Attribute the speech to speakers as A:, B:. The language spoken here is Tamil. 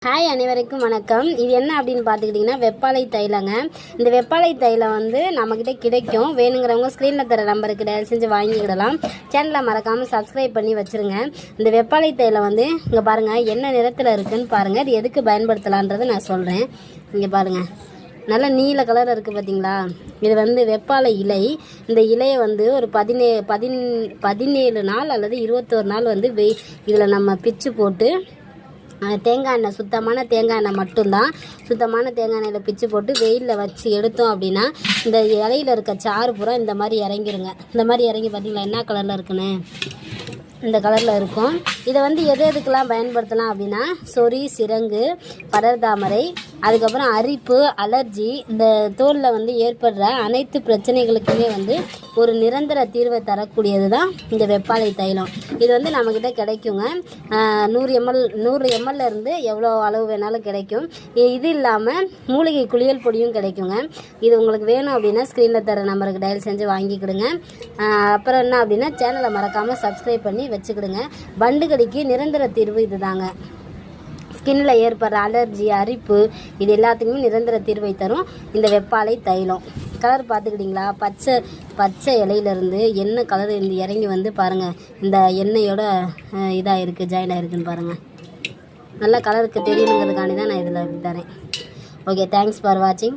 A: ஹாய் அனைவருக்கும் வணக்கம். இது என்ன அப்படின்னு பார்த்துக்கிட்டிங்கன்னா வெப்பாலை தைலங்க. இந்த வெப்பாலை தைலம் வந்து நம்மக்கிட்ட கிடைக்கும். வேணுங்கிறவங்க ஸ்க்ரீனில் தர நம்பருக்கு டயல் செஞ்சு வாங்கிக்கிடலாம். சேனலை மறக்காமல் சப்ஸ்கிரைப் பண்ணி வச்சுருங்க. இந்த வெப்பாலை தைலம் வந்து இங்கே பாருங்கள் என்ன நிறத்தில் இருக்குதுன்னு பாருங்கள். இது எதுக்கு பயன்படுத்தலான்றதை நான் சொல்கிறேன். இங்கே பாருங்கள் நல்ல நீல கலர் இருக்குது பார்த்தீங்களா. இது வந்து வெப்பாலை இலை. இந்த இலையை வந்து ஒரு 17 நாள் அல்லது 21 நாள் வந்து இதில் நம்ம பிச்சு போட்டு தேங்காய் எண்ணெய், சுத்தமான தேங்காய் எண்ணெய் மட்டும்தான், சுத்தமான தேங்காய் எண்ணெயில் பிச்சு போட்டு வெயிலில் வச்சு எடுத்தோம் அப்படின்னா இந்த இலையில் இருக்க சாறு பூரா இந்த மாதிரி இறங்கிருங்க. இந்த மாதிரி இறங்கி பார்த்தீங்களா என்ன கலரில் இருக்குன்னு, இந்த கலரில் இருக்கும். இதை வந்து எதுக்கெல்லாம் பயன்படுத்தலாம் அப்படின்னா சொறி, சிரங்கு, படர்தாமரை, அதுக்கப்புறம் அரிப்பு, அலர்ஜி, இந்த தோலில் வந்து ஏற்படுற அனைத்து பிரச்சனைகளுக்குமே வந்து ஒரு நிரந்தர தீர்வை தரக்கூடியது தான் இந்த வெப்பாலை தைலம். இது வந்து நம்மக்கிட்ட கிடைக்குங்க. 100 ml இருந்து எவ்வளோ அளவு வேணாலும் கிடைக்கும். இது இல்லாமல் மூலிகை குளியல் பொடியும் கிடைக்குங்க. இது உங்களுக்கு வேணும் அப்படின்னா ஸ்க்ரீனில் தர நம்பருக்கு டயல் செஞ்சு வாங்கிக்கிடுங்க. அப்புறம் என்ன அப்படின்னா சேனலை மறக்காமல் சப்ஸ்கிரைப் பண்ணி வச்சுக்கிடுங்க. வண்டுகடிக்கு நிரந்தர தீர்வு இது தாங்க. ஸ்கின்னில் ஏற்படுற அலர்ஜி, அரிப்பு, இது எல்லாத்துக்குமே நிரந்தர தீர்வை தரும் இந்த வெப்பாலை தைலம். கலர் பார்த்துக்கிட்டிங்களா, பச்சை இலையிலேருந்து என்ன கலர் இந்த இறங்கி வந்து பாருங்கள் இந்த எண்ணெயோட இதாக இருக்குது, ஜாயின் ஆகிருக்குன்னு பாருங்கள். நல்லா கலருக்கு தெரியணுங்கிறதுக்காண்டி தான் நான் இதில் தரேன். ஓகே, தேங்க்ஸ் ஃபார் வாட்சிங்.